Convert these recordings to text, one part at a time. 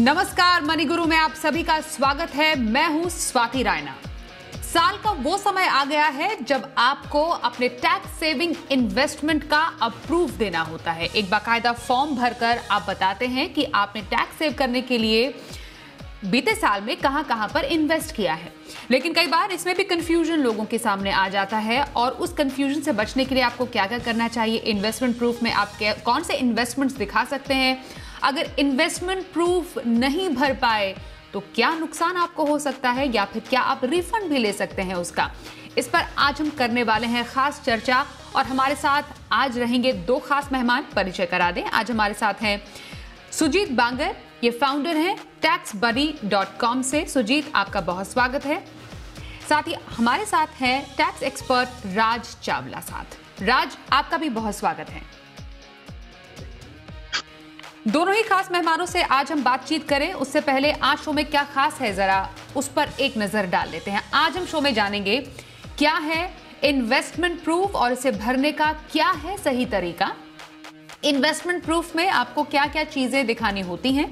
नमस्कार, मनी गुरु में आप सभी का स्वागत है। मैं हूं स्वाति रायना। साल का वो समय आ गया है जब आपको अपने टैक्स सेविंग इन्वेस्टमेंट का अप्रूव देना होता है। एक बाकायदा फॉर्म भरकर आप बताते हैं कि आपने टैक्स सेव करने के लिए बीते साल में कहां पर इन्वेस्ट किया है। लेकिन कई बार इसमें भी कंफ्यूजन लोगों के सामने आ जाता है और उस कंफ्यूजन से बचने के लिए आपको क्या क्या करना चाहिए। इन्वेस्टमेंट प्रूफ में आप कौन से इन्वेस्टमेंट्स दिखा सकते हैं, अगर इन्वेस्टमेंट प्रूफ नहीं भर पाए तो क्या नुकसान आपको हो सकता है या फिर क्या आप रिफंड भी ले सकते हैं उसका। इस पर आज हम करने वाले हैं खास चर्चा और हमारे साथ आज रहेंगे दो खास मेहमान। परिचय करा दें, आज हमारे साथ हैं सुजीत बांगर, ये फाउंडर हैं taxbuddy.com से। सुजीत, आपका बहुत स्वागत है। साथ ही हमारे साथ हैं टैक्स एक्सपर्ट राज चावला। राज, आपका भी बहुत स्वागत है। दोनों ही खास मेहमानों से आज हम बातचीत करें उससे पहले आज शो में क्या खास है जरा उस पर एक नजर डाल लेते हैं। आज हम शो में जानेंगे क्या है इन्वेस्टमेंट प्रूफ और इसे भरने का क्या है सही तरीका। इन्वेस्टमेंट प्रूफ में आपको क्या क्या चीजें दिखानी होती हैं,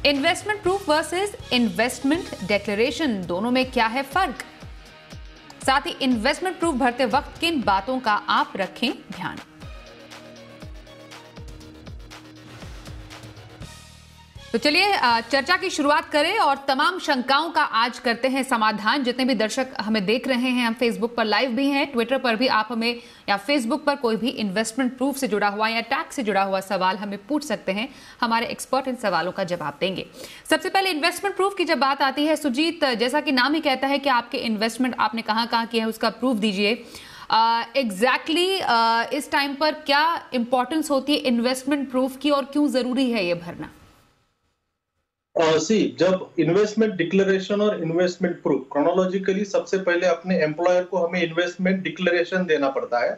investment proof versus investment declaration, दोनों में क्या है फर्क। साथ ही इन्वेस्टमेंट प्रूफ भरते वक्त किन बातों का आप रखें ध्यान। तो चलिए चर्चा की शुरुआत करें और तमाम शंकाओं का आज करते हैं समाधान। जितने भी दर्शक हमें देख रहे हैं, हम फेसबुक पर लाइव भी हैं, ट्विटर पर भी आप हमें या फेसबुक पर कोई भी इन्वेस्टमेंट प्रूफ से जुड़ा हुआ या टैक्स से जुड़ा हुआ सवाल हमें पूछ सकते हैं। हमारे एक्सपर्ट इन सवालों का जवाब देंगे। सबसे पहले इन्वेस्टमेंट प्रूफ की जब बात आती है सुजीत, जैसा कि नाम ही कहता है कि आपके इन्वेस्टमेंट आपने कहाँ किया है उसका प्रूफ दीजिए। एग्जैक्टली इस टाइम पर क्या इंपॉर्टेंस होती है इन्वेस्टमेंट प्रूफ की और क्यों जरूरी है ये भरना? जब इन्वेस्टमेंट डिक्लेरेशन और इन्वेस्टमेंट प्रूफ क्रोनोलॉजिकली सबसे पहले अपने एम्प्लॉयर को हमें इन्वेस्टमेंट डिक्लेरेशन देना पड़ता है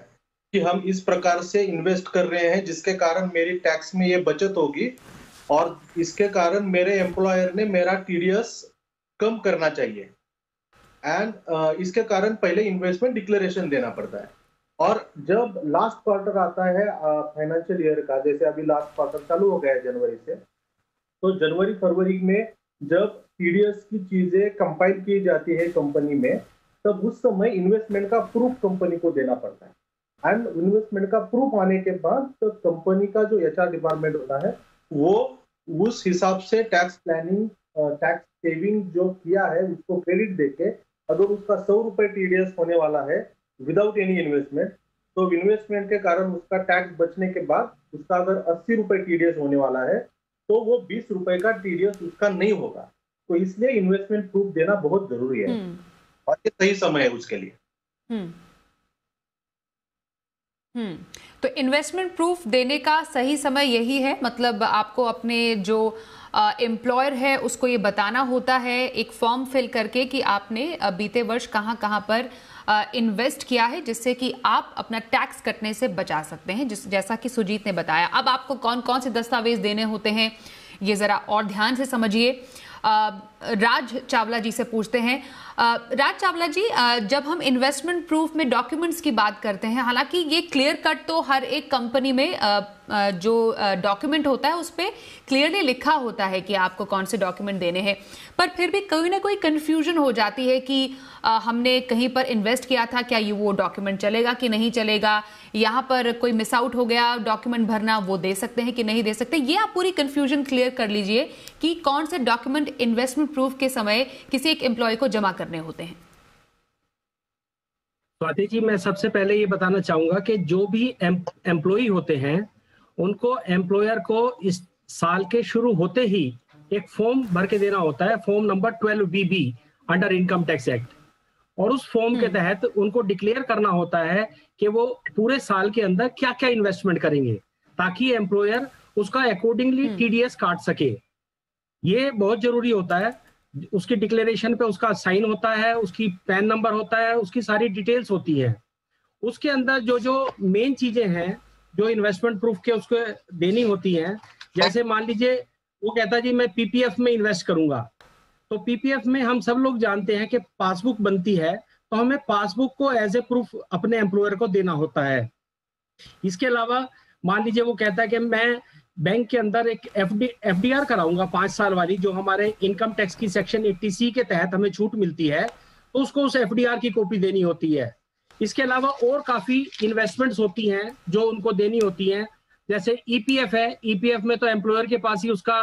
कि हम इस प्रकार से इन्वेस्ट कर रहे हैं जिसके कारण मेरी टैक्स में ये बचत होगी और इसके कारण मेरे एम्प्लॉयर ने मेरा टीडीएस कम करना चाहिए। एंड इसके कारण पहले इन्वेस्टमेंट डिक्लेरेशन देना पड़ता है। और जब लास्ट क्वार्टर आता है फाइनेंशियल ईयर का, जैसे अभी लास्ट क्वार्टर चालू हो गया है जनवरी से, तो जनवरी फरवरी में जब टीडीएस की चीजें कंपाइल की जाती है कंपनी में, तब उस समय इन्वेस्टमेंट का प्रूफ कंपनी को देना पड़ता है। एंड इन्वेस्टमेंट का प्रूफ आने के बाद तो कंपनी का जो एचआर डिपार्टमेंट होता है वो उस हिसाब से टैक्स प्लानिंग, टैक्स सेविंग जो किया है उसको क्रेडिट देके, अगर उसका 100 रुपए टीडीएस होने वाला है विदाउट एनी इन्वेस्टमेंट, तो इन्वेस्टमेंट के कारण उसका टैक्स बचने के बाद उसका अगर 80 रुपए टीडीएस होने वाला है तो वो 20 रुपए का टीडीएस उसका नहीं होगा। तो इसलिए इन्वेस्टमेंट प्रूफ देना बहुत जरूरी है और ये सही समय है उसके लिए। तो इन्वेस्टमेंट प्रूफ देने का सही समय यही है, मतलब आपको अपने जो एम्प्लॉयर है उसको ये बताना होता है एक फॉर्म फिल करके कि आपने बीते वर्ष कहां पर इन्वेस्ट किया है, जिससे कि आप अपना टैक्स कटने से बचा सकते हैं, जैसा कि सुजीत ने बताया। अब आपको कौन कौन से दस्तावेज देने होते हैं ये जरा और ध्यान से समझिए। राज चावला जी से पूछते हैं। राज चावला जी, जब हम इन्वेस्टमेंट प्रूफ में डॉक्यूमेंट्स की बात करते हैं, हालांकि ये क्लियर कट तो हर एक कंपनी में जो डॉक्यूमेंट होता है उस पर क्लियरली लिखा होता है कि आपको कौन से डॉक्यूमेंट देने हैं, पर फिर भी कोई ना कोई कंफ्यूजन हो जाती है कि हमने कहीं पर इन्वेस्ट किया था, क्या ये वो डॉक्यूमेंट चलेगा कि नहीं चलेगा, यहाँ पर कोई मिस आउट हो गया डॉक्यूमेंट भरना, वो दे सकते हैं कि नहीं दे सकते। ये आप पूरी कंफ्यूजन क्लियर कर लीजिए कि कौन से डॉक्यूमेंट इन्वेस्टमेंट प्रूफ के समय किसी एक एम्प्लॉय को जमा करने होते हैं। स्वाति जी, मैं सबसे पहले ये बताना चाहूंगा कि जो भी एम्प्लॉय होते हैं उनको एम्प्लॉयर को इस साल के शुरू होते ही एक फॉर्म भर के देना होता है, form number 12BB under income tax act. और उस फॉर्म के तहत उनको डिक्लेयर करना होता है कि वो पूरे साल के अंदर क्या क्या इन्वेस्टमेंट करेंगे ताकि एम्प्लॉयर उसका अकॉर्डिंगली टीडीएस काट सके। ये बहुत जरूरी होता है। उसकी डिक्लेरेशन पे उसका साइन होता है, उसकी पैन नंबर होता है, उसकी सारी डिटेल्स होती है। उसके अंदर जो जो मेन चीजें हैं जो इन्वेस्टमेंट प्रूफ के उसको देनी होती हैं, जैसे मान लीजिए वो कहता है जी मैं पीपीएफ में इन्वेस्ट करूंगा, तो पीपीएफ में हम सब लोग जानते हैं कि पासबुक बनती है, तो हमें पासबुक को एज ए प्रूफ अपने एम्प्लॉयर को देना होता है। इसके अलावा मान लीजिए वो कहता है कि मैं बैंक के अंदर एक एफडीआर कराऊंगा 5 साल वाली, जो हमारे इनकम टैक्स की सेक्शन 80C के तहत हमें छूट मिलती है, तो उसको उस एफडीआर की कॉपी देनी होती है। इसके अलावा और काफी इन्वेस्टमेंट्स होती हैं जो उनको देनी होती हैं, जैसे ईपीएफ है। ईपीएफ में तो एम्प्लॉयर के पास ही उसका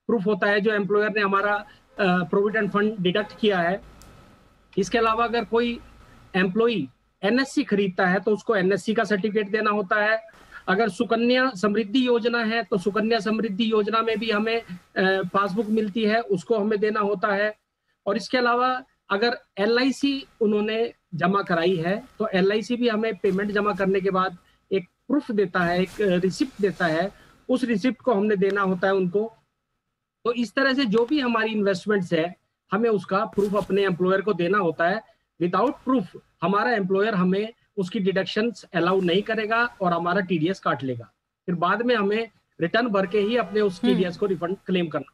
प्रूफ होता है, जो एम्प्लॉयर ने हमारा प्रोविडेंट फंड डिडक्ट किया है। इसके अलावा अगर कोई एम्प्लॉई एनएससी खरीदता है तो उसको एनएससी का सर्टिफिकेट देना होता है। अगर सुकन्या समृद्धि योजना है तो सुकन्या समृद्धि योजना में भी हमें पासबुक मिलती है, उसको हमें देना होता है। और इसके अलावा अगर एलआईसी उन्होंने जमा कराई है तो एलआईसी भी हमें पेमेंट जमा करने के बाद एक प्रूफ देता है, एक रिसिप्ट देता है, उस रिसिप्ट को हमने देना होता है उनको। तो इस तरह से जो भी हमारी इन्वेस्टमेंट्स है हमें उसका प्रूफ अपने एम्प्लॉयर को देना होता है। विदाउट प्रूफ हमारा एम्प्लॉयर हमें उसकी डिडक्शंस अलाउ नहीं करेगा और हमारा टीडीएस काट लेगा। फिर बाद में हमें रिटर्न भर के ही अपने उस टीडीएस को रिफंड क्लेम करना।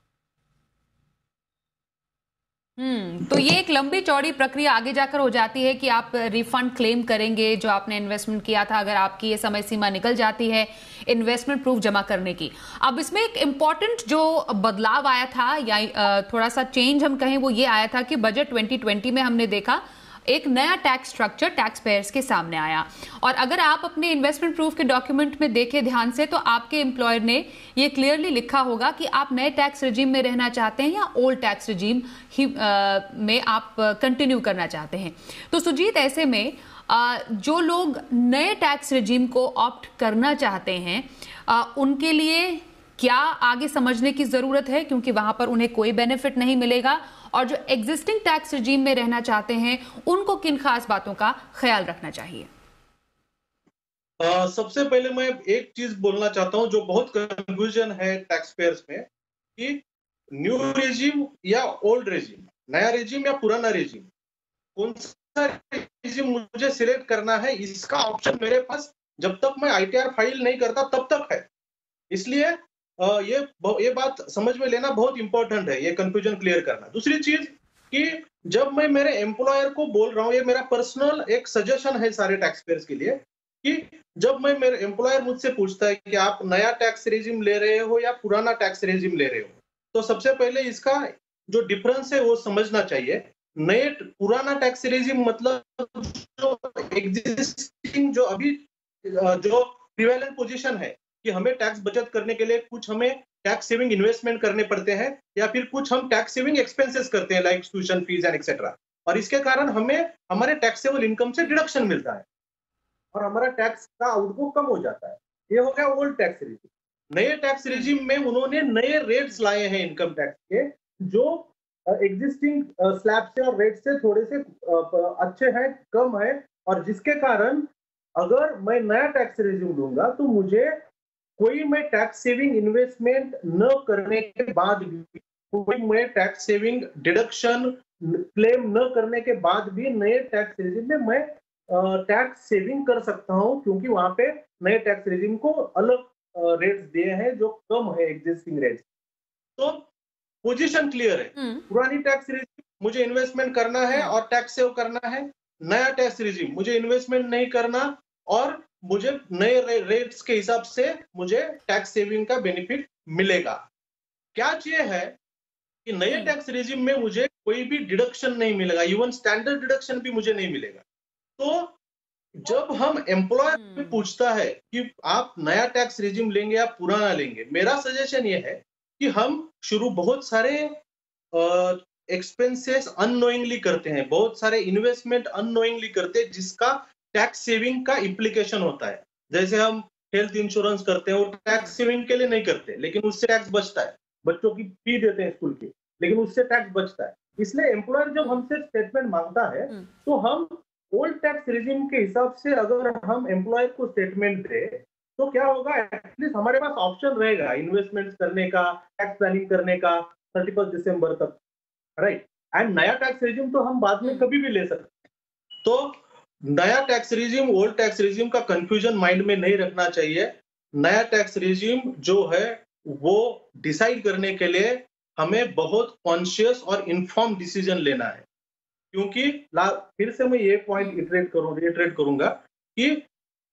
तो ये एक लंबी चौड़ी प्रक्रिया आगे जाकर हो जाती है कि आप रिफंड क्लेम करेंगे जो आपने इन्वेस्टमेंट किया था, अगर आपकी ये समय सीमा निकल जाती है इन्वेस्टमेंट प्रूफ जमा करने की। अब इसमें एक इम्पॉर्टेंट जो बदलाव आया था या थोड़ा सा चेंज हम कहें, वो ये आया था कि बजट 2020 में हमने देखा एक नया टैक्स स्ट्रक्चर टैक्स पेयर्स के सामने आया। और अगर आप अपने इन्वेस्टमेंट प्रूफ के डॉक्यूमेंट में देखें ध्यान से, तो आपके एम्प्लॉयर ने ये क्लियरली लिखा होगा कि आप नए टैक्स रिजीम में रहना चाहते हैं या ओल्ड टैक्स रिजीम ही में आप कंटिन्यू करना चाहते हैं। तो सुजीत, ऐसे में जो लोग नए टैक्स रिजीम को ऑप्ट करना चाहते हैं उनके लिए क्या आगे समझने की जरूरत है, क्योंकि वहां पर उन्हें कोई बेनिफिट नहीं मिलेगा, और जो एग्जिस्टिंग टैक्स रिजीम में रहना चाहते हैं उनको किन खास बातों का ख्याल रखना चाहिए? सबसे पहले मैं एक चीज बोलना चाहता हूं जो बहुत कंफ्यूजन है टैक्स पेयर्स में, कि न्यू रेजिम या ओल्ड रेजिम, नया रेजिम या पुराना रेजिम, कौन सा रेजिम मुझे सिलेक्ट करना है, इसका ऑप्शन मेरे पास जब तक मैं आईटीआर फाइल नहीं करता तब तक है। इसलिए ये बात समझ में लेना बहुत इंपॉर्टेंट है, ये कंफ्यूजन क्लियर करना। दूसरी चीज कि जब मैं मेरे एम्प्लॉयर को बोल रहा हूं, ये मेरा पर्सनल एक सजेशन है सारे टैक्स पेयर्स के लिए, कि जब मैं मेरे एम्प्लॉयर मुझसे पूछता है कि आप नया टैक्स रेजिम ले रहे हो या पुराना टैक्स रेजिम ले रहे हो, तो सबसे पहले इसका जो डिफरेंस है वो समझना चाहिए। पुराना टैक्स रेजिम मतलब जो एग्जिस्टिंग, जो अभी जो प्रिवेलेंट पोजीशन है कि हमें टैक्स बचत करने के लिए कुछ हमें टैक्स सेविंग इन्वेस्टमेंट करने पड़ते हैं, या फिर कुछ हम टैक्स सेविंग एक्सपेंसेस करते हैं like tuition fees and etcetera, और इसके कारण हमें हमारे टैक्सेबल इनकम से डिडक्शन मिलता है और हमारा टैक्स का आउटगो कम हो जाता है। ये हो गया ओल्ड टैक्स रिजीम। नए टैक्स रिजीम में उन्होंने नए रेट्स लाए हैं इनकम टैक्स के, जो एग्जिस्टिंग स्लैब से और रेट से थोड़े से अच्छे हैं, कम है, और जिसके कारण अगर मैं नया टैक्स रिजीम लूंगा तो मुझे कोई मैं टैक्स सेविंग इन्वेस्टमेंट न करने के बाद भी, कोई मैं टैक्स सेविंग डिडक्शन क्लेम न करने के बाद भी नए टैक्स रेजिम में मैं टैक्स सेविंग कर सकता हूं, क्योंकि वहां पे नए टैक्स रेजिम को अलग रेट्स दिए हैं जो कम है एग्जिस्टिंग रेट्स। तो पोजीशन क्लियर है। पुरानी टैक्स रेजिम मुझे इन्वेस्टमेंट करना है और टैक्स सेव करना है, नया टैक्स रेजिम मुझे इन्वेस्टमेंट नहीं करना और मुझे नए रेट्स के हिसाब से मुझे टैक्स सेविंग का बेनिफिट मिलेगा। क्या चाहिए है कि नए टैक्स रेजिम में मुझे कोई भी डिडक्शन नहीं मिलेगा, इवन स्टैंडर्ड डिडक्शन भी मुझे नहीं मिलेगा। तो जब हम एम्प्लॉयर पूछता है कि आप नया टैक्स रेजिम लेंगे या पुराना लेंगे, मेरा सजेशन ये है कि हम शुरू बहुत सारे एक्सपेंसेस अननोइंगली करते हैं, बहुत सारे इन्वेस्टमेंट अननोइंगली करते हैं, जिसका टैक्स सेविंग का इम्प्लीकेशन होता है। जैसे हम हेल्थ इंश्योरेंस करते हैं, वो टैक्स सेविंग के लिए नहीं करते, लेकिन उससे टैक्स बचता है। बच्चों की फी देते हैं स्कूल की, लेकिन उससे टैक्स बचता है। इसलिए एम्प्लॉयर जब हमसे स्टेटमेंट मांगता है तो हम ओल्ड टैक्स रेजिम के हिसाब से अगर हम एम्प्लॉयर को स्टेटमेंट दे तो क्या होगा, एटलीस्ट हमारे पास ऑप्शन रहेगा इन्वेस्टमेंट करने का, टैक्स प्लानिंग करने का 31 दिसंबर तक, राइट। एंड नया टैक्स रेजिम तो हम बाद में कभी भी ले सकते हैं। तो नया tax regime old tax regime का कंफ्यूजन माइंड में नहीं रखना चाहिए। नया टैक्स रेजिम जो है वो डिसाइड करने के लिए हमें बहुत कॉन्शियस और इन्फॉर्म डिसीजन लेना है, क्योंकि फिर से मैं ये पॉइंट रिट्रेट करूंगा कि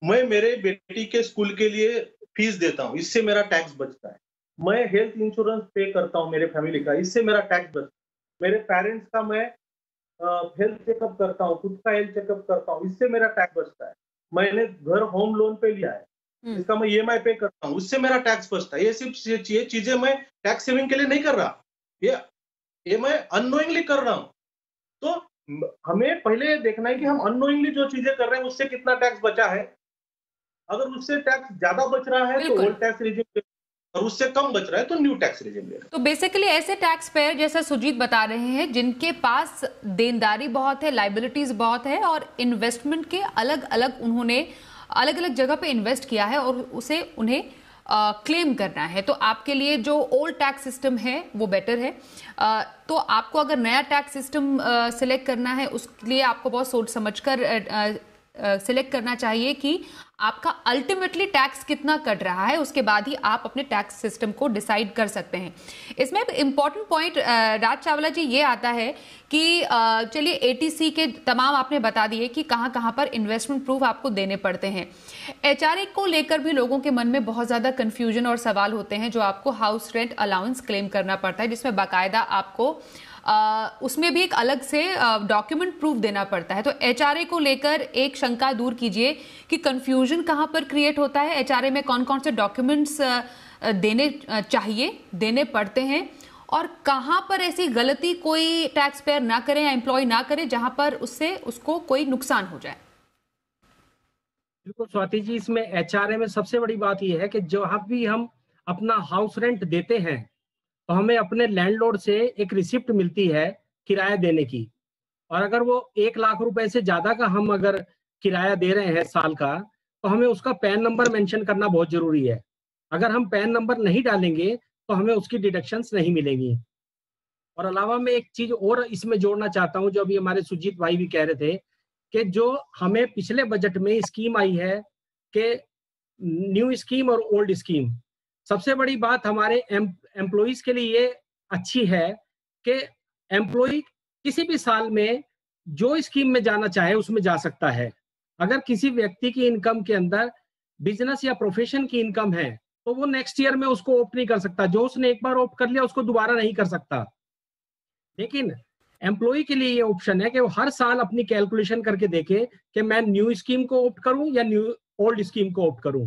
मैं मेरे बेटी के स्कूल के लिए फीस देता हूँ, इससे मेरा टैक्स बचता है। मैं हेल्थ इंश्योरेंस पे करता हूँ मेरे फैमिली का, इससे मेरा टैक्स बचता है। मेरे पेरेंट्स का मैं हेल्थ चेकअप करता हूँ, खुद का हेल्थ चेकअप करता हूँ, इससे मेरा टैक्स बचता है। मैंने घर होम लोन पे लिया है, इसका मैं ईएमआई पे करता हूँ, उससे मेरा टैक्स बचता है। ये सिर्फ ये चीजें मैं टैक्स सेविंग के लिए नहीं कर रहा, ये मैं अननोइंगली कर रहा हूँ। तो हमें पहले ये देखना है कि हम अननोइंगली जो चीजें कर रहे हैं उससे कितना टैक्स बचा है। अगर उससे टैक्स ज्यादा बच रहा है तो बिल्कुल। ओल्ड टैक्स रिजिम, और उससे कम बच रहा है तो न्यू टैक्स रिजिम ले। तो बेसिकली ऐसे टैक्स पेयर जैसा सुजीत बता रहे हैं जिनके पास देनदारी बहुत है, लाइबिलिटीज बहुत है और इन्वेस्टमेंट के अलग अलग उन्होंने अलग अलग जगह पे इन्वेस्ट किया है और उसे उन्हें क्लेम करना है, तो आपके लिए जो ओल्ड टैक्स सिस्टम है वो बेटर है। तो आपको अगर नया टैक्स सिस्टम सिलेक्ट करना है उसके लिए आपको बहुत सोच समझकर सिलेक्ट करना चाहिए कि आपका अल्टीमेटली टैक्स कितना कट रहा है, उसके बाद ही आप अपने टैक्स सिस्टम को डिसाइड कर सकते हैं। इसमें एक इंपॉर्टेंट पॉइंट राज चावला जी ये आता है कि चलिए एटीसी के तमाम आपने बता दिए कि कहां कहां पर इन्वेस्टमेंट प्रूफ आपको देने पड़ते हैं। एचआरए को लेकर भी लोगों के मन में बहुत ज्यादा कंफ्यूजन और सवाल होते हैं, जो आपको हाउस रेंट अलाउंस क्लेम करना पड़ता है जिसमें बाकायदा आपको उसमें भी एक अलग से डॉक्यूमेंट प्रूफ देना पड़ता है। तो एचआरए को लेकर एक शंका दूर कीजिए कि कंफ्यूजन कहां पर क्रिएट होता है, एचआरए में कौन कौन से डॉक्यूमेंट्स देने चाहिए, देने पड़ते हैं, और कहां पर ऐसी गलती कोई टैक्स पेयर ना करे या एम्प्लॉय ना करे जहां पर उससे उसको कोई नुकसान हो जाए। बिल्कुल स्वाति जी, इसमें एचआरए में सबसे बड़ी बात यह है कि जहां भी हम अपना हाउस रेंट देते हैं तो हमें अपने लैंडलॉर्ड से एक रिसिप्ट मिलती है किराया देने की। और अगर वो 1 लाख रुपए से ज्यादा का हम अगर किराया दे रहे हैं साल का, तो हमें उसका पैन नंबर मेंशन करना बहुत जरूरी है। अगर हम पैन नंबर नहीं डालेंगे तो हमें उसकी डिडक्शंस नहीं मिलेंगी। और अलावा मैं एक चीज और इसमें जोड़ना चाहता हूं, जो अभी हमारे सुजीत भाई भी कह रहे थे कि जो हमें पिछले बजट में स्कीम आई है कि न्यू स्कीम और ओल्ड स्कीम, सबसे बड़ी बात हमारे एम्प्लॉइज के लिए ये अच्छी है कि एम्प्लॉय किसी भी साल में जो स्कीम में जाना चाहे उसमें जा सकता है। अगर किसी व्यक्ति की इनकम के अंदर बिजनेस या प्रोफेशन की इनकम है तो वो नेक्स्ट ईयर में उसको ऑप्ट नहीं कर सकता। जो उसने एक बार ऑप्ट कर लिया उसको दोबारा नहीं कर सकता। लेकिन एम्प्लॉय के लिए ये ऑप्शन है कि वो हर साल अपनी कैलकुलेशन करके देखे कि मैं न्यू स्कीम को ऑप्ट करूं या न्यू ओल्ड स्कीम को ऑप्ट करूं।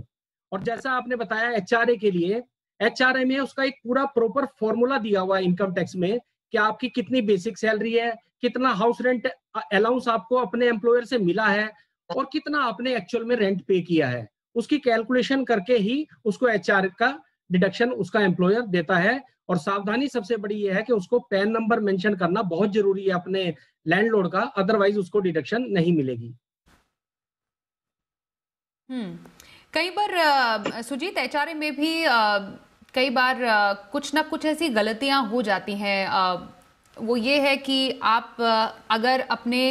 और जैसा आपने बताया एचआरए के लिए, एचआरए में उसका एक पूरा प्रॉपर फॉर्मूला दिया हुआ है इनकम टैक्स में कि आपकी कितनी बेसिक सैलरी है, कितना हाउस रेंट अलाउंस आपको अपने एम्प्लॉयर से मिला है और कितना आपने एक्चुअल में रेंट पे किया है। उसकी कैलकुलेशन करके ही उसको एचआर का डिडक्शन उसका एम्प्लॉयर देता है। और सावधानी सबसे बड़ी यह है कि उसको पैन नंबर मेंशन करना बहुत जरूरी है अपने लैंडलॉर्ड का, अदरवाइज उसको डिडक्शन नहीं मिलेगी। कई बार सुजीत एचआरए में भी कई बार कुछ ना कुछ ऐसी गलतियां हो जाती हैं। वो ये है कि आप अगर अपने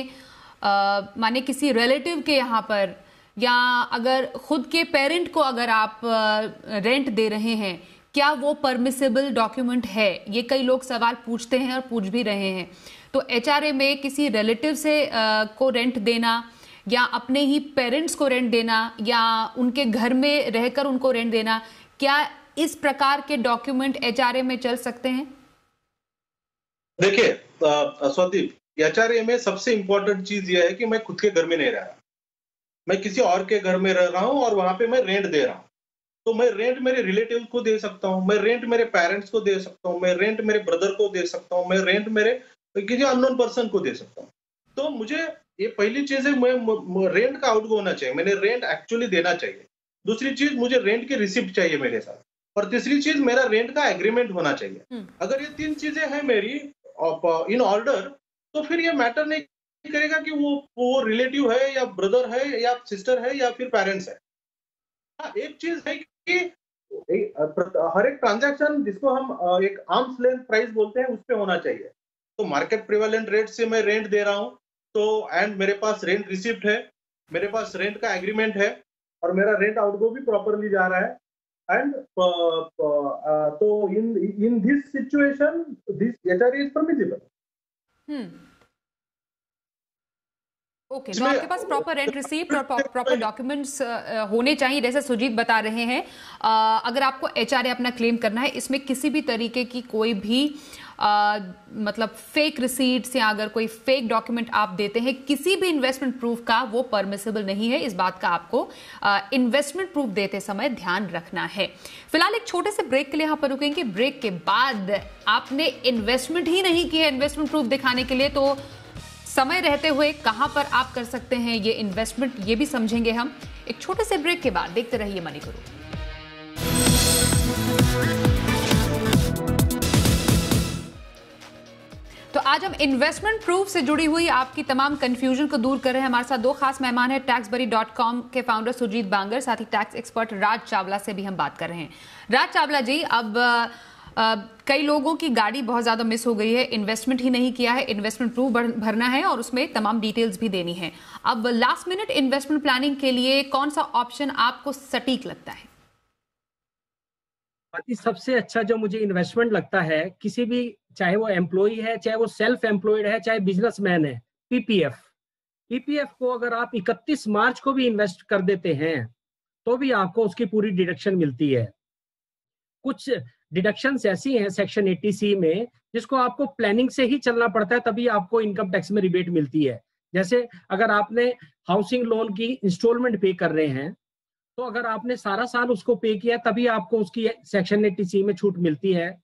माने किसी रिलेटिव के यहाँ पर या अगर खुद के पेरेंट को अगर आप रेंट दे रहे हैं, क्या वो परमिसेबल डॉक्यूमेंट है? ये कई लोग सवाल पूछते हैं और पूछ भी रहे हैं। तो एचआरए में किसी रिलेटिव से को रेंट देना या अपने ही पेरेंट्स को रेंट देना या उनके घर में रहकर उनको रेंट देना, क्या इस प्रकार के डॉक्यूमेंट एचआरए में चल सकते हैं? देखिए स्वदीप, एचआरए में सबसे इंपॉर्टेंट चीज यह है कि मैं खुद के घर में नहीं रह रहा, मैं किसी और के घर में रह रहा हूं और वहां पे मैं रेंट दे रहा हूं। तो मैं रेंट मेरे रिलेटिव को दे सकता हूं, मैं रेंट मेरे पेरेंट्स को दे सकता हूं, मैं रेंट मेरे ब्रदर को दे सकता हूं, मैं रेंट मेरे किसी अननोन पर्सन को दे सकता हूं। तो मुझे ये पहली चीज है, मैं रेंट का आउटगो होना चाहिए, मैंने रेंट एक्चुअली देना चाहिए। दूसरी चीज, मुझे रेंट की रिसिप्ट चाहिए मेरे साथ। और तीसरी चीज, मेरा रेंट का एग्रीमेंट होना चाहिए। अगर ये 3 चीजें हैं मेरी इन ऑर्डर, तो फिर ये मैटर नहीं करेगा कि वो रिलेटिव है या ब्रदर है या सिस्टर है या फिर पेरेंट्स है। हाँ, एक चीज है कि हर एक ट्रांजैक्शन जिसको हम एक आर्म्स लेंथ प्राइस बोलते हैं उस पे होना चाहिए। तो मार्केट प्रिवेलेंट रेट से मैं रेंट दे रहा हूँ, तो एंड मेरे पास रेंट रिसिप्ट है, मेरे पास रेंट का एग्रीमेंट है और मेरा रेंट आउटगो भी प्रॉपरली जा रहा है। एंड तो in this situation this HRA is permissible. Okay, तो आपके पास प्रॉपर रेंट रिसीप्ट और प्रॉपर डॉक्यूमेंट्स होने चाहिए, जैसे सुजीत बता रहे हैं। अगर आपको एचआरए अपना क्लेम करना है, इसमें किसी भी तरीके की कोई भी मतलब फेक रिसीट्स या अगर कोई फेक डॉक्यूमेंट आप देते हैं किसी भी इन्वेस्टमेंट प्रूफ का, वो परमिसेबल नहीं है। इस बात का आपको इन्वेस्टमेंट प्रूफ देते समय ध्यान रखना है। फिलहाल एक छोटे से ब्रेक के लिए यहाँ पर रुकेंगे। ब्रेक के बाद आपने इन्वेस्टमेंट ही नहीं की है इन्वेस्टमेंट प्रूफ दिखाने के लिए, तो समय रहते हुए कहां पर आप कर सकते हैं ये इन्वेस्टमेंट, ये भी समझेंगे हम एक छोटे से ब्रेक के बाद। देखते रहिए मनी गुरु। तो आज हम इन्वेस्टमेंट प्रूफ से जुड़ी हुई आपकी तमाम कंफ्यूजन को दूर कर रहे हैं। हमारे साथ दो खास मेहमान हैं, taxbuddy.com के फाउंडर सुजीत बांगर, साथ ही टैक्स एक्सपर्ट राज चावला से भी हम बात कर रहे हैं। राज चावला जी, अब कई लोगों की गाड़ी बहुत ज्यादा मिस हो गई है, इन्वेस्टमेंट ही नहीं किया है, इन्वेस्टमेंट प्रूफ भरना है और उसमें तमाम डिटेल्स भी देनी है। अब लास्ट मिनट इन्वेस्टमेंट प्लानिंग के लिए कौन सा ऑप्शन आपको सटीक लगता है? सबसे अच्छा जो मुझे इन्वेस्टमेंट लगता है, किसी भी, चाहे वो एम्प्लॉय है, चाहे वो सेल्फ एम्प्लॉयड है, चाहे बिजनेसमैन है, पीपीएफ। पीपीएफ को अगर आप 31 मार्च को भी इन्वेस्ट कर देते हैं तो भी आपको उसकी पूरी डिडक्शन मिलती है। कुछ डिडक्शंस ऐसी हैं सेक्शन 80C में जिसको आपको प्लानिंग से ही चलना पड़ता है, तभी आपको इनकम टैक्स में रिबेट मिलती है। जैसे अगर आपने हाउसिंग लोन की इंस्टॉलमेंट पे कर रहे हैं, तो अगर आपने सारा साल उसको पे किया तभी आपको उसकी सेक्शन 80C में छूट मिलती है।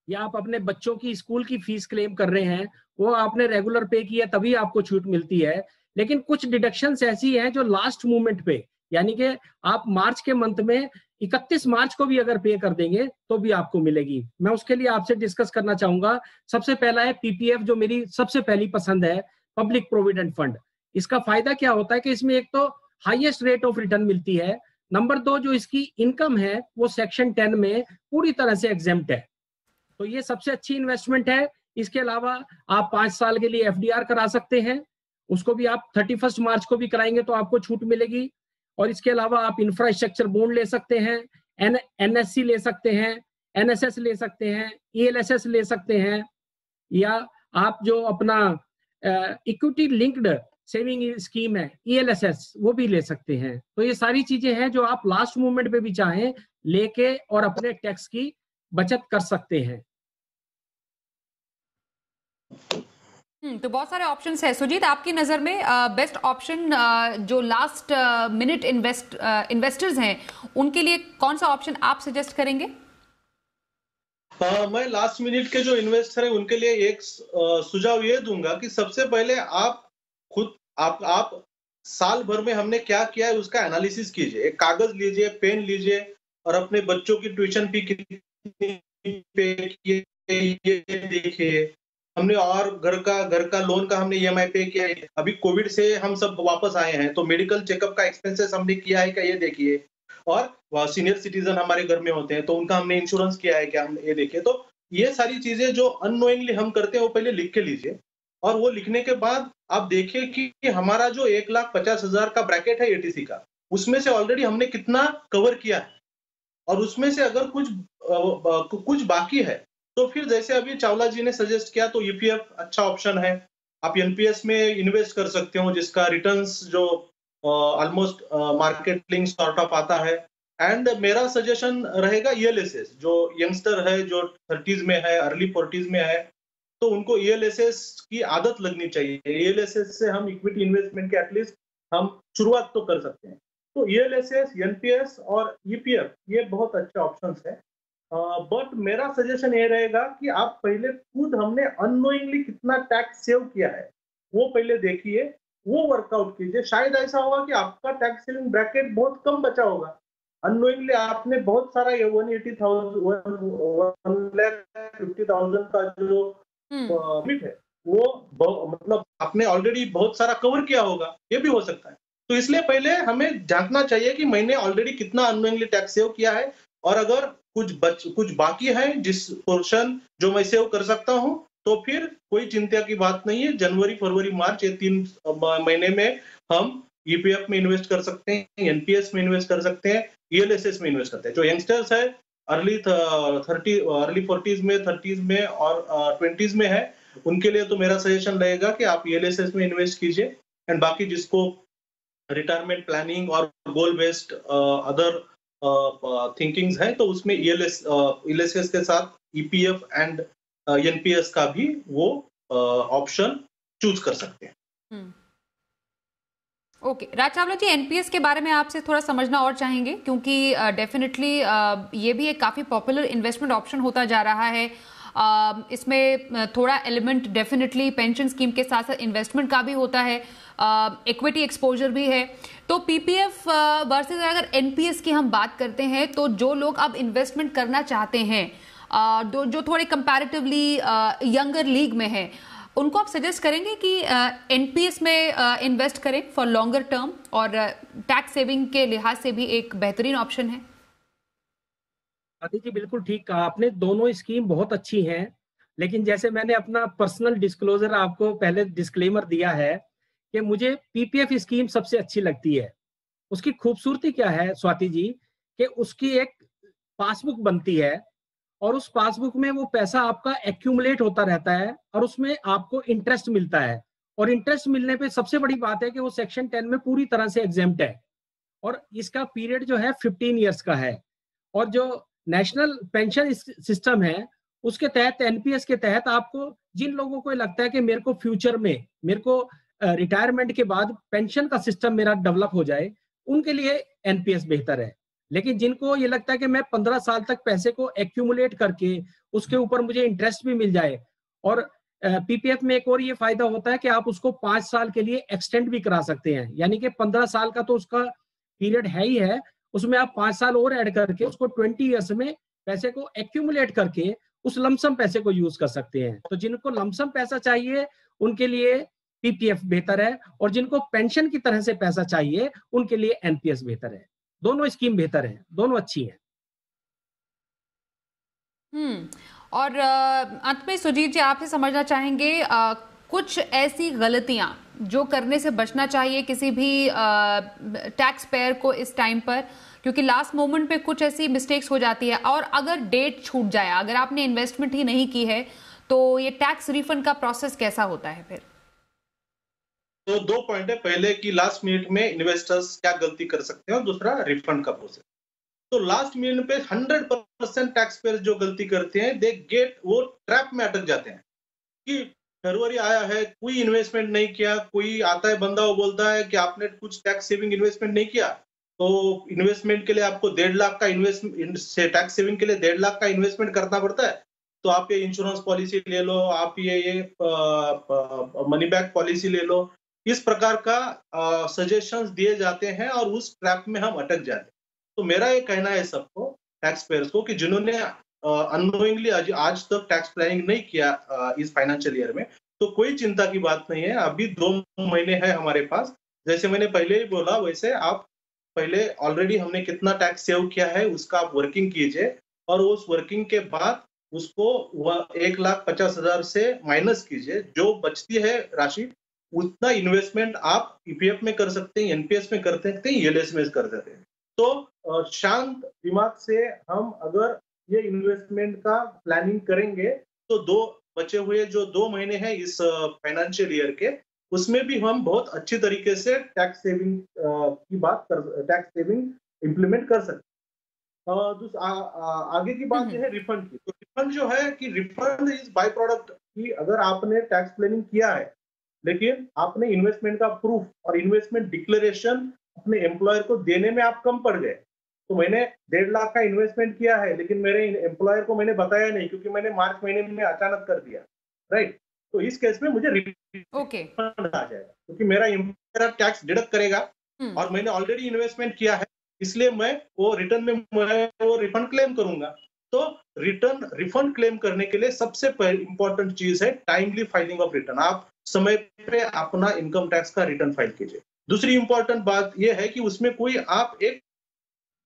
या आप अपने बच्चों की स्कूल की फीस क्लेम कर रहे हैं, वो आपने रेगुलर पे किया तभी आपको छूट मिलती है। लेकिन कुछ डिडक्शंस ऐसी हैं जो लास्ट मोमेंट पे, यानी कि आप मार्च के मंथ में 31 मार्च को भी अगर पे कर देंगे तो भी आपको मिलेगी। मैं उसके लिए आपसे डिस्कस करना चाहूंगा। सबसे पहला है पीपीएफ, जो मेरी सबसे पहली पसंद है, पब्लिक प्रोविडेंट फंड। इसका फायदा क्या होता है कि इसमें एक तो हाईएस्ट रेट ऑफ रिटर्न मिलती है, नंबर 2 जो इसकी इनकम है वो सेक्शन 10 में पूरी तरह से एग्जेम्प्ट है, तो ये सबसे अच्छी इन्वेस्टमेंट है। इसके अलावा आप 5 साल के लिए एफडीआर करा सकते हैं, उसको भी आप 31 मार्च को भी कराएंगे तो आपको छूट मिलेगी। और इसके अलावा आप इंफ्रास्ट्रक्चर बॉन्ड ले सकते हैं, एनएससी ले सकते हैं, एनएसएस ले सकते हैं, ईएलएसएस ले सकते हैं, या आप जो अपना इक्विटी लिंक्ड सेविंग स्कीम है ईएलएसएस, वो भी ले सकते हैं। तो ये सारी चीजें हैं जो आप लास्ट मोमेंट पे भी चाहें लेके और अपने टैक्स की बचत कर सकते हैं। तो बहुत सारे ऑप्शंस है। सुजीत, आपकी नजर में बेस्ट ऑप्शन जो लास्ट मिनट इन्वेस्टर्स हैं उनके लिए कौन सा ऑप्शन आप सजेस्ट करेंगे? मैं लास्ट मिनट के जो इन्वेस्टर हैं उनके लिए एक सुझाव ये दूंगा कि सबसे पहले आप खुद आप साल भर में हमने क्या किया है उसका एनालिसिस कीजिए। एक कागज लीजिए, पेन लीजिए और अपने बच्चों की ट्यूशन फी कितनी पे किए ये देखिए। हमने और घर का लोन का हमने ईएमआई पे किया है। अभी कोविड से हम सब वापस आए हैं तो मेडिकल चेकअप का एक्सपेंसेस हमने किया है क्या, ये देखिए। और सीनियर सिटीजन हमारे घर में होते हैं तो उनका हमने इंश्योरेंस किया है क्या, हम ये देखिए। तो ये सारी चीजें जो अननोइंगली हम करते हैं वो पहले लिख के लीजिए, और वो लिखने के बाद आप देखिए कि हमारा जो 1,50,000 का ब्रैकेट है एटीसी का, उसमें से ऑलरेडी हमने कितना कवर किया है, और उसमें से अगर कुछ बाकी है तो फिर जैसे अभी चावला जी ने सजेस्ट किया तो ईपीएफ अच्छा ऑप्शन है। आप एनपीएस में इन्वेस्ट कर सकते हो जिसका रिटर्न्स जो almost market link sort of आता है। एंड मेरा सजेशन रहेगा ईएलएसएस, जो यंगस्टर है, जो 30s में है, अर्ली 40s में है, तो उनको ईएलएसएस की आदत लगनी चाहिए। ईएलएसएस से हम इक्विटी इन्वेस्टमेंट के एटलीस्ट हम शुरुआत तो कर सकते हैं। तो ईएलएसएस, एनपीएस और ईपीएफ ये बहुत अच्छे ऑप्शंस हैं। बट मेरा सजेशन ये रहेगा कि आप पहले खुद हमने अननोइंगली कितना टैक्स सेव किया है वो पहले देखिए, वो वर्कआउट कीजिए। शायद ऐसा होगा कि आपका टैक्स सेविंग ब्रैकेट बहुत कम बचा होगा, अननोइंगली आपने बहुत सारा 1,50,000 का जो लिमिट है वो मतलब आपने ऑलरेडी बहुत सारा कवर किया होगा, ये भी हो सकता है। तो इसलिए पहले हमें जांचना चाहिए कि मैंने ऑलरेडी कितना अननोइंगली टैक्स सेव किया है, और अगर कुछ बाकी है जिस पोर्शन जो मैं सेव कर सकता हूं तो फिर कोई चिंता की बात नहीं है। जनवरी, फरवरी, मार्च ये 3 महीने में हम ईपीएफ में इन्वेस्ट कर सकते हैं, एनपीएस में इन्वेस्ट कर सकते हैं, ईएलएसएस में इन्वेस्ट करते हैं। जो यंगस्टर्स है अर्ली 40s में, 30s में और 20s में है, उनके लिए तो मेरा सजेशन रहेगा कि आप ईएलएसएस में इन्वेस्ट कीजिए। एंड बाकी जिसको रिटायरमेंट प्लानिंग और गोल बेस्ड अदर थिंकिंग्स है, तो उसमें ईएलएसएस के साथ ईपीएफ एंड एनपीएस का भी वो ऑप्शन चूज कर सकते हैं। ओके, राज चावला जी, एनपीएस के बारे में आपसे थोड़ा समझना और चाहेंगे, क्योंकि डेफिनेटली ये भी एक काफी पॉपुलर इन्वेस्टमेंट ऑप्शन होता जा रहा है। इसमें थोड़ा एलिमेंट डेफिनेटली पेंशन स्कीम के साथ साथ इन्वेस्टमेंट का भी होता है, इक्विटी एक्सपोजर भी है। तो पीपीएफ वर्सेस अगर एनपीएस की हम बात करते हैं, तो जो लोग अब इन्वेस्टमेंट करना चाहते हैं, जो थोड़े कंपैरेटिवली यंगर लीग में है, उनको आप सजेस्ट करेंगे कि एनपीएस में इन्वेस्ट करें फॉर लॉन्गर टर्म, और टैक्स सेविंग के लिहाज से भी एक बेहतरीन ऑप्शन है? आदि जी, बिल्कुल ठीक कहा आपने। दोनों स्कीम बहुत अच्छी हैं, लेकिन जैसे मैंने अपना पर्सनल डिस्क्लोजर आपको पहले डिस्क्लेमर दिया है कि मुझे पीपीएफ स्कीम सबसे अच्छी लगती है। उसकी खूबसूरती क्या है स्वाति जी, कि उसकी एक पासबुक बनती है और उस पासबुक में वो पैसा आपका एक्यूमुलेट होता रहता है और उसमें आपको इंटरेस्ट मिलता है। और इंटरेस्ट मिलने पे सबसे बड़ी बात है कि वो सेक्शन 10 में पूरी तरह से एग्जेम्प्ट है, और इसका पीरियड जो है 15 ईयर्स का है। और जो नेशनल पेंशन सिस्टम है, उसके तहत, एनपीएस के तहत, आपको जिन लोगों को लगता है कि मेरे को फ्यूचर में, मेरे को रिटायरमेंट के बाद पेंशन का सिस्टम मेरा डेवलप हो जाए, उनके लिए एनपीएस बेहतर है। लेकिन जिनको ये लगता है कि मैं 15 साल तक पैसे को एक्यूमुलेट करके उसके ऊपर मुझे इंटरेस्ट भी मिल जाए, और पीपीएफ में एक और ये फायदा होता है कि आप उसको 5 साल के लिए एक्सटेंड भी करा सकते हैं। यानी कि 15 साल का तो उसका पीरियड है ही है, उसमें आप 5 साल और ऐड करके उसको 20 ईयर्स में पैसे को एक्यूमुलेट करके उस लमसम पैसे को यूज कर सकते हैं। तो जिनको लमसम पैसा चाहिए उनके लिए पीपीएफ बेहतर है, और जिनको पेंशन की तरह से पैसा चाहिए उनके लिए एनपीएस बेहतर है। दोनों स्कीम बेहतर है, दोनों अच्छी है। और अंत में सुजीत जी, आपसे समझना चाहेंगे कुछ ऐसी गलतियां जो करने से बचना चाहिए किसी भी टैक्स पेयर को इस टाइम पर, क्योंकि लास्ट मोमेंट पे कुछ ऐसी मिस्टेक्स हो जाती है, और अगर डेट छूट जाए, अगर आपने इन्वेस्टमेंट ही नहीं की है, तो ये टैक्स रिफंड का प्रोसेस कैसा होता है फिर? तो 2 पॉइंट है। पहले कि लास्ट मिनट में इन्वेस्टर्स क्या गलती कर सकते हैं, और दूसरा रिफंड का प्रोसेस। तो लास्ट मिनट पे 100% टैक्स पेयर जो गलती करते हैं, दे गेट, वो ट्रैप में अटक जाते हैं कि फरवरी आया है, कोई इन्वेस्टमेंट नहीं किया, कोई आता है बंदा, वो बोलता है कि आपने कुछ टैक्स सेविंग इन्वेस्टमेंट नहीं किया, तो इन्वेस्टमेंट के लिए आपको 1.5 लाख का इन्वेस्टमेंट से, टैक्स सेविंग के लिए 1.5 लाख का इन्वेस्टमेंट करना पड़ता है। तो आप ये इंश्योरेंस पॉलिसी ले लो, आप ये मनी बैक पॉलिसी ले लो, इस प्रकार का सजेशंस दिए जाते हैं, और उस ट्रैप में हम अटक जाते हैं। तो मेरा ये कहना है सबको, टैक्स पेयर्स को, कि जिन्होंने अननोइंगली आज तक टैक्स प्लानिंग नहीं किया इस फाइनेंशियल ईयर में, तो कोई चिंता की बात नहीं है। अभी 2 महीने है हमारे पास। जैसे मैंने पहले ही बोला, वैसे आप पहले ऑलरेडी हमने कितना टैक्स सेव किया है उसका आप वर्किंग कीजिए, और उस वर्किंग के बाद उसको 1,50,000 से माइनस कीजिए। जो बचती है राशि, उतना इन्वेस्टमेंट आप ईपीएफ में कर सकते हैं, एनपीएस में कर सकते हैं, ईएलएस में कर सकते हैं। तो शांत दिमाग से हम अगर ये इन्वेस्टमेंट का प्लानिंग करेंगे, तो बचे हुए जो 2 महीने हैं इस फाइनेंशियल ईयर के, उसमें भी हम बहुत अच्छी तरीके से tax saving tax saving implement कर सकते हैं। आगे की बात यह है रिफंड की। तो रिफंड जो है, कि रिफंड इज बाय प्रोडक्ट, कि अगर आपने टैक्स प्लानिंग किया है, लेकिन आपने इन्वेस्टमेंट का प्रूफ और इन्वेस्टमेंट डिक्लेरेशन अपने एम्प्लॉयर को देने में आप कम पड़ गए। तो मैंने 1.5 लाख का इन्वेस्टमेंट किया है, लेकिन मेरे एम्प्लॉयर को मैंने बताया नहीं, क्योंकि मैंने मार्च महीने में अचानक कर दिया, राइट। तो इस केस में मुझे रिफंड आ जाएगा, क्योंकि मेरा एम्प्लॉयर टैक्स डिडक्ट करेगा, और मैंने ऑलरेडी इन्वेस्टमेंट किया है, इसलिए मैं वो रिटर्न में मैं वो रिफंड क्लेम करूंगा। तो रिफंड क्लेम करने के लिए सबसे इंपॉर्टेंट चीज है टाइमली फाइलिंग ऑफ रिटर्न। आप समय पे अपना इनकम टैक्स का रिटर्न फाइल कीजिए। दूसरी इंपॉर्टेंट बात यह है कि उसमें कोई आप एक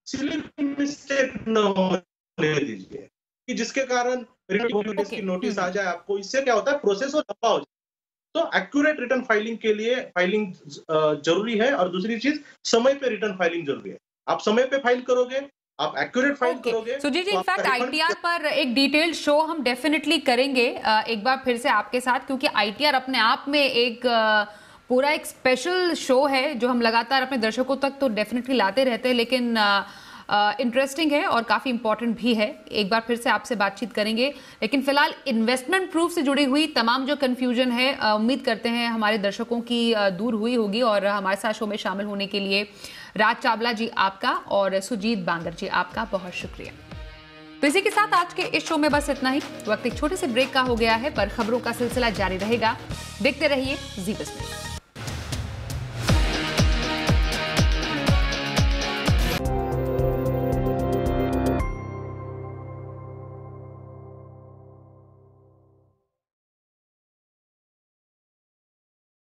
सिली मिस्टेक न होने दीजिए, कि जिसके कारण की नोटिस आ जाए आपको। इससे क्या होता है, प्रोसेस और लंबा हो जाए। तो एक्यूरेट रिटर्न फाइलिंग के लिए फाइलिंग जरूरी है, और दूसरी चीज, समय पे रिटर्न फाइलिंग जरूरी है। आप समय पे फाइल करोगे, आप एक्यूरेट फाइल करोगे। सुजीत जी, इनफैक्ट आईटीआर पर एक डिटेल्ड शो हम डेफिनेटली करेंगे एक बार फिर से आपके साथ, क्योंकि आईटीआर अपने आप में एक पूरा एक स्पेशल शो है जो हम लगातार अपने दर्शकों तक तो डेफिनेटली लाते रहते हैं, लेकिन इंटरेस्टिंग है और काफी इंपॉर्टेंट भी है। एक बार फिर से आपसे बातचीत करेंगे, लेकिन फिलहाल इन्वेस्टमेंट प्रूफ से जुड़ी हुई तमाम जो कंफ्यूजन है उम्मीद करते हैं हमारे दर्शकों की दूर हुई होगी। और हमारे साथ शो में शामिल होने के लिए राज चावला जी आपका और सुजीत बांगर जी आपका बहुत शुक्रिया। तो इसी के साथ आज के इस शो में बस इतना ही। वक्त एक छोटे से ब्रेक का हो गया है, पर खबरों का सिलसिला जारी रहेगा। देखते रहिए जी बिज़नेस।